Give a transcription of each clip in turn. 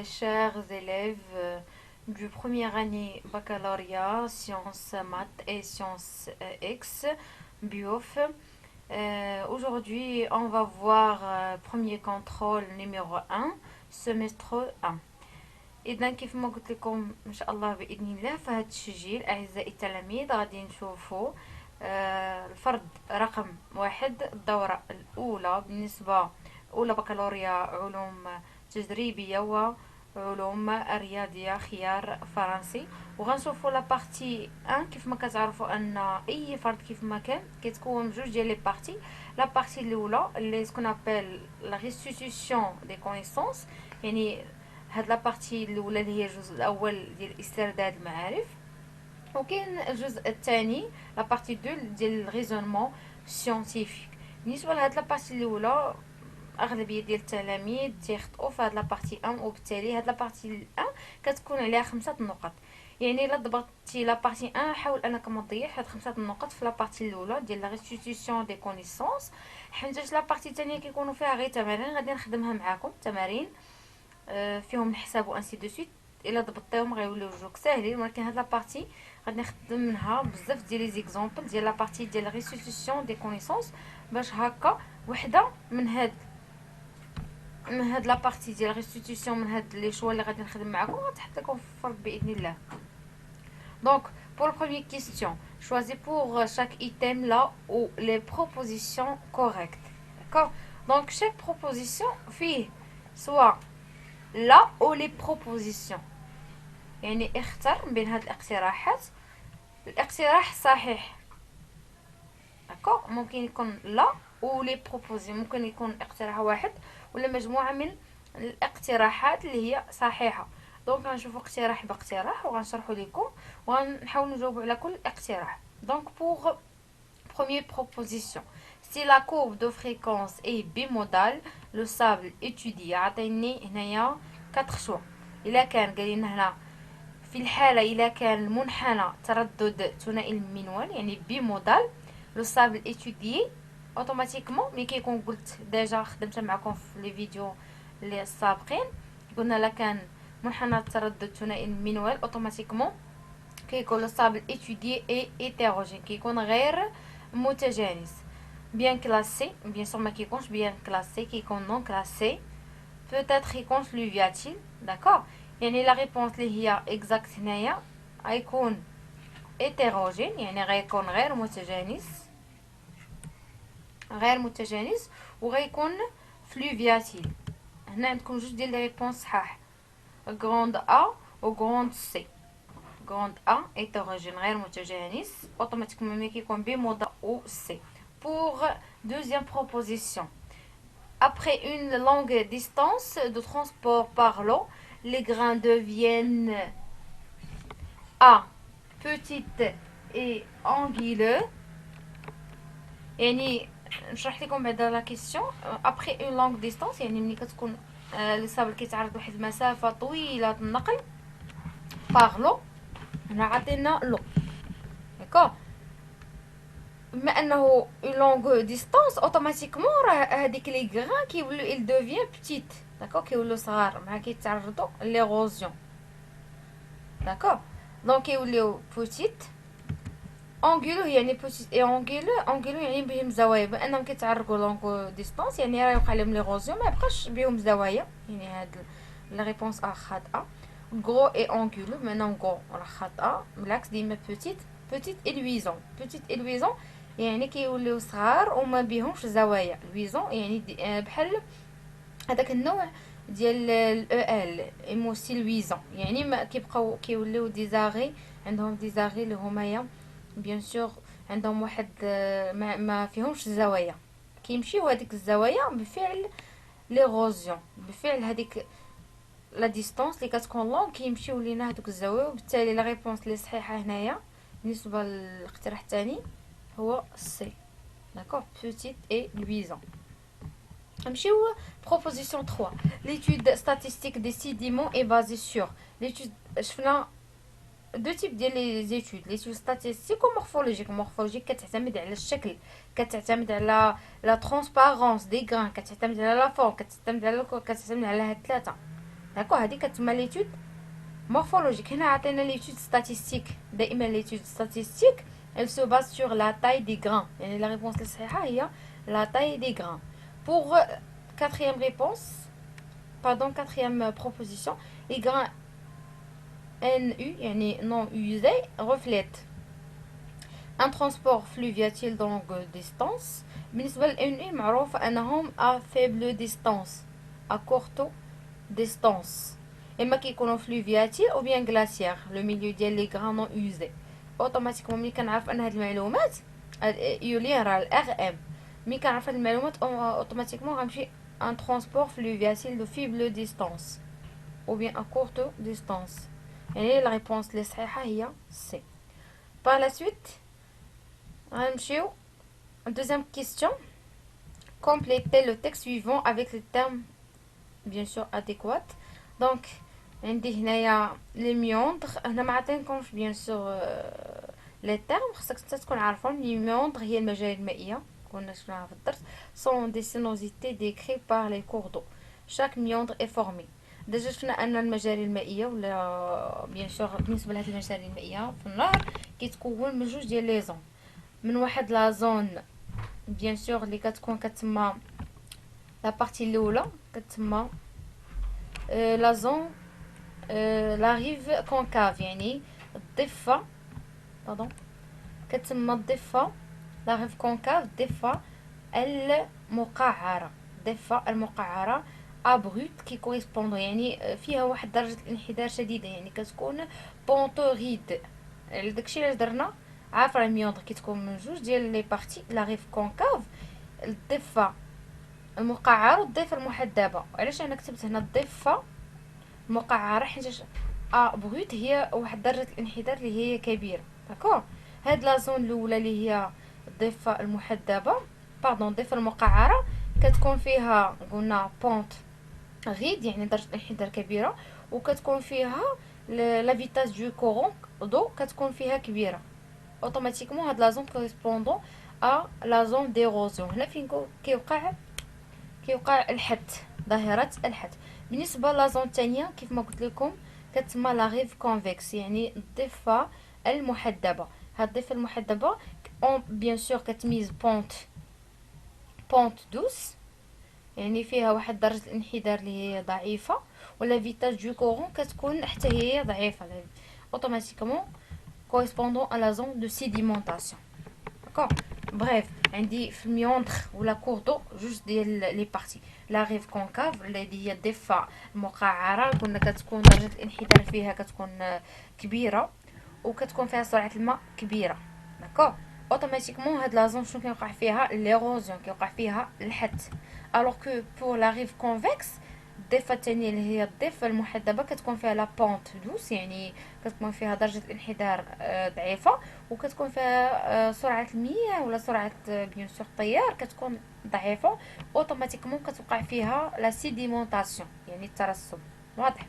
chers élèves du première année baccalauréat, sciences maths et sciences X, BIOF. Aujourd'hui, on va voir premier contrôle numéro 1, semestre 1. إذا كيف ما قلت لكم إن شاء الله بإذن الله في هذا التسجيل أعزائي التلاميذ غادي نشوفوا الفرد رقم 1 الدورة الأولى بالنسبة أولى بكالوريا علوم تجريبية وعلوم رياضية خيار فرنسي. وغنشوفوا لا بارتي 1. كيف ما كتعرفوا ان اي فرد كيف ما كان كيتكون بجوج ديال لي بارتي. لا بارتي الاولى اللي سكون ابل لا ريستيتيوشن دي كونيسونس، يعني هاد لا بارتي الاولى اللي هي الجزء الاول ديال استرداد المعارف، وكاين الجزء الثاني لا بارتي 2 ديال الريزونمون سيانتيفيك. بالنسبه لهاد لا بارتي الاولى اغلبيه ديال التلاميذ تيخطئوا في هاد لا بارتي 1، وبالتالي هاد لا بارتي 1 كتكون عليها 5 نقط. يعني الا ضبطتي لا بارتي 1 حاول انك ما تضيعش هاد 5 النقط في لا بارتي الاولى ديال لا ريستيتيوشن دي كونيسونس، حيت لا بارتي الثانيه كيكونوا فيها غير تمارين غادي نخدمها معاكم، تمارين فيهم الحساب وانسي دو سويت. الا ضبطتيهم غيوليو جوك ساهلين، ولكن هاد لا بارتي غادي نخدم منها بزاف ديال لي زيكزامبل ديال لا بارتي ديال ريستيتيوشن دي كونيسونس، باش هكا وحده من هاد لا بارتي ديال ريستيتيوشن من هاد لي شوا اللي غادي نخدم معكم غتحط لكم في الفرق باذن الله. Donc, pour la première question, choisis pour chaque item là ou les propositions correctes. D'accord? Donc, chaque proposition fait soit là ou les propositions. يعني اختر بين هاد الاقتراحات الاقتراح صحيح. d'accord؟ ممكن يكون لا ou les propositions، ممكن يكون اقتراح واحد ولا مجموعة من الاقتراحات اللي هي صحيحة. دونك غنشوفوا اقتراح باقتراح وغنشرحوا لكم وغنحاولوا نجاوبوا على كل اقتراح. دونك pour première proposition, si la courbe de fréquence est bimodale, le sable étudié. عطيني هنايا 4 choix. الا كان قال لنا هنا في الحالة الا كان المنحنى تردد ثنائي المنوال يعني بيمودال، لو سابل étudié اوتوماتيكمون ملي كيكون قلت ديجا خدمت معكم في لي فيديو اللي السابقين، قلنا لا كان منحنى التردد ثنائي المنوال اوتوماتيكمون كيكون لو سابل étudié اي hétérogène، كيكون غير متجانس. bien classé bien sûr ما كيكونش bien classé، كيكون non classé. peut-être يكون fluviatile. d'accord؟ يعني لا ريبونس اللي هي اكزاكت هنايا غيكون hétérogène، يعني غيكون غير متجانس وغيكون فلوفياتيل. هنا عندكم جوج ديال لي ريبونس صحاح، غروند ا و غروند سي. غروند ا hétérogène غير متجانس اوتوماتيكمون ملي كيكون بيمودا و سي. pour deuxième proposition, après une longue distance de transport par l'eau, les grains deviennent A petites et anguleux. يعني نشرح لكم بعدا لا كيسيون. après une longue distance يعني ملي كتكون الصابل كيتعرض لواحد المسافه طويله النقل par l'eau، هنا عطينا لو. داكوغ؟ بما انه une longue distance اوتوماتيكمون راه هذيك لي غران كيوليو il devient petite. داكوغ؟ كيوليو صغار مع كيتعرضوا ليغوزيون. داكوغ؟ دونك كيوليو بوتيت. اونغولو يعني بوتيت اي اونغولو يعني بهم زوايا، بانهم كيتعرقوا لونغ ديستانس يعني راه يوقع لهم ليغوزيون ما يبقاش بهم زوايا، يعني هاد لا ريبونس ا خاطئه. غرو اي اونغولو بانهم غرو راه خاطئه، بالعكس ديما بوتيت اي لويزون. بوتيت اي لويزون يعني كيوليو صغار وما بهمش زوايا. لويزون يعني بحال هذاك النوع ديال ال ايموسي لويزون، يعني ما كيبقاو كيوليو ديزاغي، عندهم ديزاغي اللي هما بيان سور عندهم واحد ما فيهمش الزوايا، كيمشيو هذيك الزوايا بفعل ليغوزيون، بفعل هذيك لا ديستانس اللي كتكون لون كيمشيو لينا هذوك الزوايا. وبالتالي لا ريبونس اللي صحيحه هنايا بالنسبه للاقتراح الثاني هو سي. داكوغ؟ بوتيت اي لويزون. نمشيو proposition 3. l'étude statistique des sédiments est basée sur l'étude. شفنا دو تيب ديال لي زيتود، ليتود ستاتيستيك ومورفولوجيك. مورفولوجيك كتعتمد على الشكل، كتعتمد على لا ترونسبارونس دي غران، كتعتمد على لا فورم، كتعتمد على هاد ثلاثه. داكوغ. هادي كتسمى ليتود morphologique. هنا عطينا l'étude statistique. دائما l'étude statistique elle se base sur la taille des grains. يعني la réponse الصحيحة هي la taille des grains. Pour quatrième réponse, pardon, quatrième proposition, les grains NU يعني non usés reflètent un transport fluviatile longue distance. بالنسبة لل NU معروف أنهم à faible distance, à courte distance. اما كيكونوا فلوفياتيل او بيان غلاسيير لو ميليو ديال لي غران نون يوزي. اوتوماتيكمون ملي كنعرف ان هاد المعلومات يولي راه الار ام. ملي كنعرف هاد المعلومات اوتوماتيكمون غنمشي ان ترونسبور فلوفياتيل دو فيبل ديستانس او بيان ا كورت ديستانس. يعني لا ريبونس لي صحيحه هي سي. بار لا سويت غنمشيو دوزيام كيستيون. complétez le texte suivant avec les termes bien sûr adéquats. دونك عندي هنايا لي ميوندغ. هنا ما عطينكمش بيان سور لي تيرم، خصك حتى تكون عارفهم. لي ميوندغ هي المجاري المائيه، كنا شفناها في الدرس. سون دي سينوزيتي ديكري بار لي كور دو. شاك ميوندغ اي فورمي. ديجا شفنا ان المجاري المائيه ولا بيان سور بالنسبه لهاد المجاري المائيه في النهر كيتكون من جوج ديال لي زون. من واحد لا زون بيان سور اللي كتسمى لا بارتي الاولى كتسمى لا زون لا ريف كونكاف، يعني الضفه باردون كتسمى الضفه لا ريف كونكاف، الضفه المقعره. الضفه المقعره ابروت كي كوريسبوندو يعني فيها واحد درجه الانحدار شديده، يعني كتكون بونتوريد. على داكشي علاش درنا عارفه الميوندر كتكون من جوج ديال لي بارتي. لا ريف كونكاف الضفه المقعره والضفه المحدبه. علاش انا كتبت هنا الضفه المقعره؟ حيت بروت هي واحد درجه الانحدار اللي هي كبيره. داكوغ. هاد لا زون الاولى اللي هي الضفه المحدبه باردون الضفه المقعره كتكون فيها قلنا بونت غيد يعني درجه الانحدار كبيره، وكتكون فيها لا فيتاس دو كورون دو كتكون فيها كبيره. اوتوماتيكمون هاد لا زون كوريسبوندون ا لا زون ديروزيون. هنا فين كيوقع الحت، ظاهره الحت. بالنسبه لا زون الثانيه كيف ما قلت لكم كتسمى لا ريف كونفكس، يعني الضفه المحدبه. هاد الضفه المحدبه بيان سور كتميز بونت دوس، يعني فيها واحد درجه الانحدار اللي هي ضعيفه، ولا فيتاج دو كورون كتكون حتى هي ضعيفه. اوتوماتيكمون كوريسبوندون ا لا زون دو سيديمونطاسيون. داكوغ. بريف عندي في الميوندر ولا كوردو جوج ديال لي بارتي. لا ريف كونكاف اللي هي الضفه المقعره قلنا كتكون درجه الانحدار فيها كتكون كبيره، وكتكون فيها سرعه الماء كبيره. داكوغ. اوتوماتيكمون هاد لا زون شنو كيوقع فيها؟ ليروزيون، كيوقع فيها الحت. الوغ كو بور لا ريف كونفكس الضفه الثانيه اللي هي الضفه المحدبه كتكون فيها لا بونت دوس، يعني كتكون فيها درجه الانحدار ضعيفه، وكتكون فيها سرعه المياه ولا سرعه بيان سور التيار كتكون ضعيفه. اوتوماتيكمون كتوقع فيها لا سيديمونطاسيون يعني الترسب. واضح؟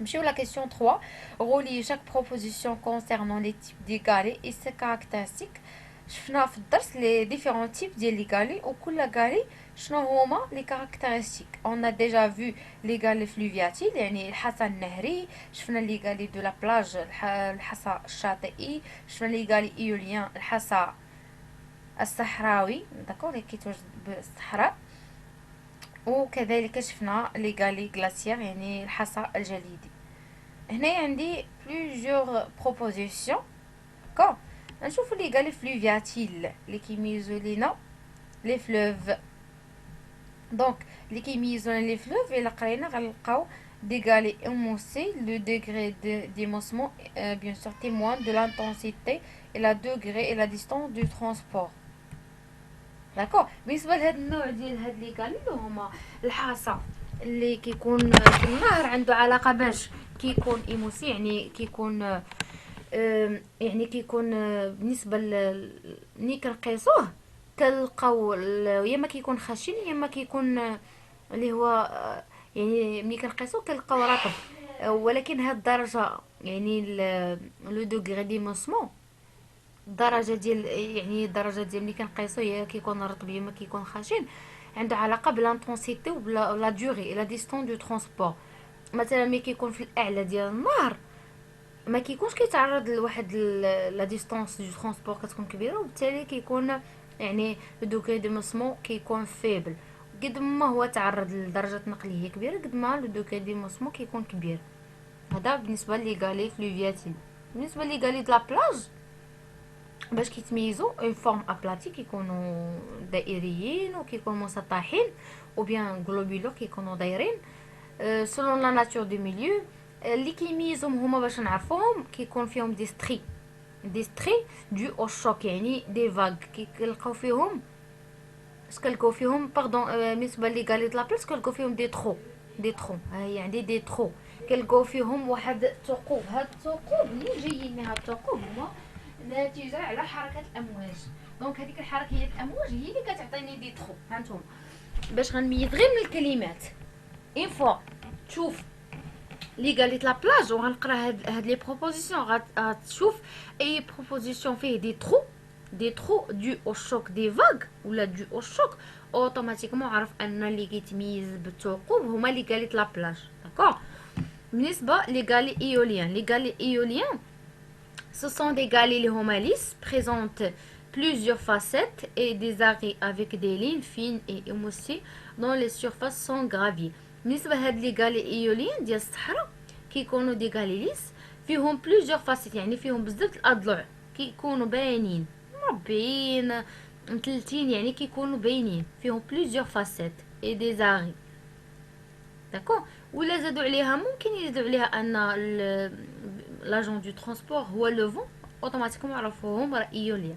نمشيو لا كيسيون 3. غولي chaque proposition concernant les types d'égalés et ses caractéristiques. شفنا في الدرس لي ديفيرون تيب ديال لي غالي، وكل غالي شنو هما لي كاركتيرستيك. اون ا ديجا فيو لي غالي فلوفياتيل يعني الحصى النهري، شفنا لي غالي دو لا بلاج الحصى الشاطئي، شفنا لي غالي ايوليان الحصى الصحراوي داكور اللي كيتواجد بالصحراء، وكذلك شفنا لي غالي غلاسيير يعني الحصى الجليدي. هنايا عندي بليزيور بروبوزيسيون. داكور. نشوفوا لي غالي فلوفياتيل اللي كيميزوا لينا لي فلوف. دونك اللي كيميزوا لنا لي فلوف الا قرينا غنلقاو دي غالي émoussés le degré d'émoussement bien sûr témoigne de l'intensité et la degré et la distance du transport. داكوغ. بالنسبه لهاد النوع ديال هاد لي غالي اللي هما الحصى اللي كيكون في النهر عنده علاقه باش كيكون ايموسي، يعني كيكون يعني كيكون بالنسبه ملي كنقيسوه كنلقاو يا اما كيكون خشن يا اما كيكون اللي هو يعني ملي كنقيسوه كنلقاو رطب. ولكن هاد الدرجه يعني لو دوغري دي موسمون الدرجه ديال يعني الدرجه ديال ملي كنقيسوه يا كيكون رطب يا اما كيكون خشن عنده علاقه بالانتونسيتي ولا دوري لا ديستانس دو ترونسبور. مثلا ملي كيكون في الاعلى ديال النهر ما كيكونش كيتعرض لواحد لا ديستانس دو ترونسبور كتكون كبيره، وبالتالي كيكون يعني لو دو موسمون كيكون فيبل. قد ما هو تعرض لدرجه نقل هي كبيره قد ما لو دو موسمون كيكون كبير. هذا بالنسبه لي غالي فلوفياتيل. بالنسبه لي غالي د لا بلاج باش كيتميزوا اون فورم ابلاتي كيكونوا دائريين وكيكونوا مسطحين او بيان غلوبولور كيكونوا دايرين سولون لا ناتور دو ميليو. اللي كيميزهم هما باش نعرفوهم كيكون فيهم دي ستري دو او شوك، يعني دي فاغ كيلقاو فيهم كنلقاو فيهم باردون. بالنسبه لي غالي د لا بلاص كنلقاو فيهم دي ترو ها هي عندي دي ترو كنلقاو فيهم واحد الثقوب. هاد الثقوب اللي جايين من هاد الثقوب هما ناتجه على حركه الامواج. دونك هذيك الحركه هي الامواج هي اللي كتعطيني دي ترو. هانتوما باش غنميز غير من الكلمات اون فوا تشوف لي غاليت لا بلاج وغنقرا هاد لي بروبوزيسيون غتشوف اي بروبوزيسيون فيه دي ترو دو او شوك دي فاغ ولا دو او شوك اوتوماتيكمون عرف ان اللي كيتميز بالثقوب هما لي غاليت لا بلاج. داكوغ. بالنسبه لي غالي ايوليان ce sont des galets les homalis présentent plusieurs facettes et des arrêts avec des lignes fines et émoussées dont les surfaces sont gravies. بالنسبه لهاد لي غالي ايوليان ديال الصحراء كيكونوا دي غالي ليس فيهم بلوزيور فاسيت، يعني فيهم بزاف الاضلع كيكونوا باينين مربعين مثلثين، يعني كيكونوا باينين فيهم بلوزيور فاسيت اي دي زاري. داكو. ولا زادوا عليها ممكن يزيدوا عليها ان لاجون دو ترونسبور هو لو فون اوتوماتيكمون عرفوهم راه ايوليا.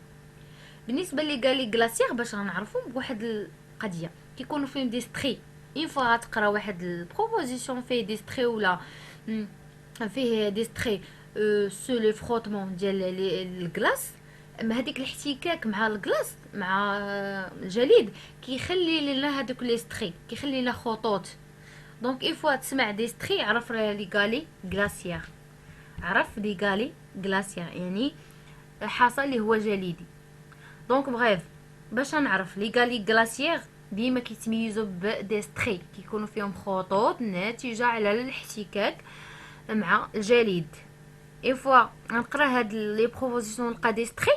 بالنسبه لي غالي غلاسيير باش غنعرفهم بواحد القضيه كيكونوا فيهم دي ستري. اون فوا غتقرا واحد البروبوزيسيون فيه دي ستري ولا فيه دي ستري سو لو فروتمون ديال الكلاص، هذيك الاحتكاك مع الكلاص مع الجليد كيخلي لنا هذوك لي ستري كيخلي لنا خطوط. دونك اون فوا تسمع دي ستري عرف لي غالي غلاسيير، عرف لي غالي غلاسيير يعني حصل اللي هو جليدي. دونك بغيف باش نعرف لي غالي غلاسيير ديما كيتميزوا بدي ستري كيكونوا فيهم خطوط ناتجه على الاحتكاك مع الجليد. اون فوا غنقرا هاد لي بروبوزيسيون نلقى دي ستري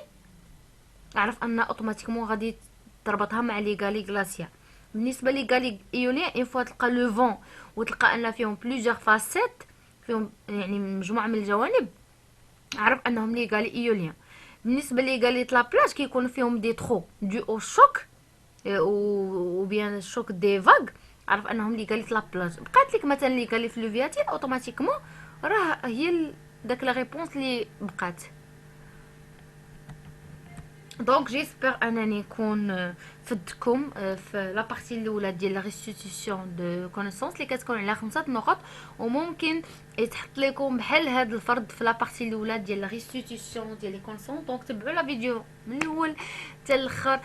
نعرف ان اوتوماتيكمون غادي تربطها مع لي غالي غلاسيير. بالنسبه لي غالي ايوليان اون فوا تلقى لو فون وتلقى ان فيهم بلوزيور فاسيت فيهم يعني مجموعه من الجوانب عرف انهم لي غالي ايوليان. بالنسبه لي غالي لا بلاج كيكونوا فيهم دي ترو دو او شوك و بيان شوك دي فاغ عرف انهم لي غالي لا بلاج. بقات لك مثلا لي غالي فلوفياتي اوتوماتيكمون راه هي داك لا ريبونس لي بقات. دونك جيسبر انني نكون فدتكم في لا بارتي الاولى ديال لا ريستيتيسيون دو كونيسونس اللي كتكون على 5 نقط، وممكن يتحط لكم بحال هذا الفرض في لا بارتي الاولى ديال لا ريستيتيسيون ديال لي كونيسونس. دونك تبعوا لا فيديو من الاول حتى الاخر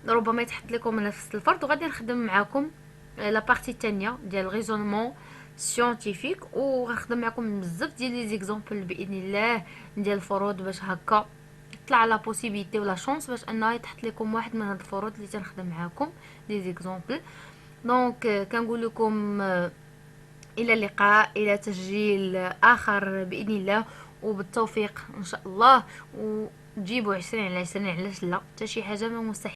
ربما يتحط لكم نفس الفرض، وغادي نخدم معكم لا بارتي الثانيه ديال ريزونمون سيونتيفيك، وغنخدم معكم بزاف ديال لي زيكزامبل باذن الله ديال الفروض باش هكا طلع لا بوسيبيليتي ولا شونس باش انه يتحط لكم واحد من هاد الفروض اللي تنخدم معاكم دي زيكزامبل. دونك كنقول لكم الى اللقاء، الى تسجيل اخر باذن الله وبالتوفيق ان شاء الله، وتجيبوا 20 على 20 علاش لا، حتى شي حاجه ما مستحيل.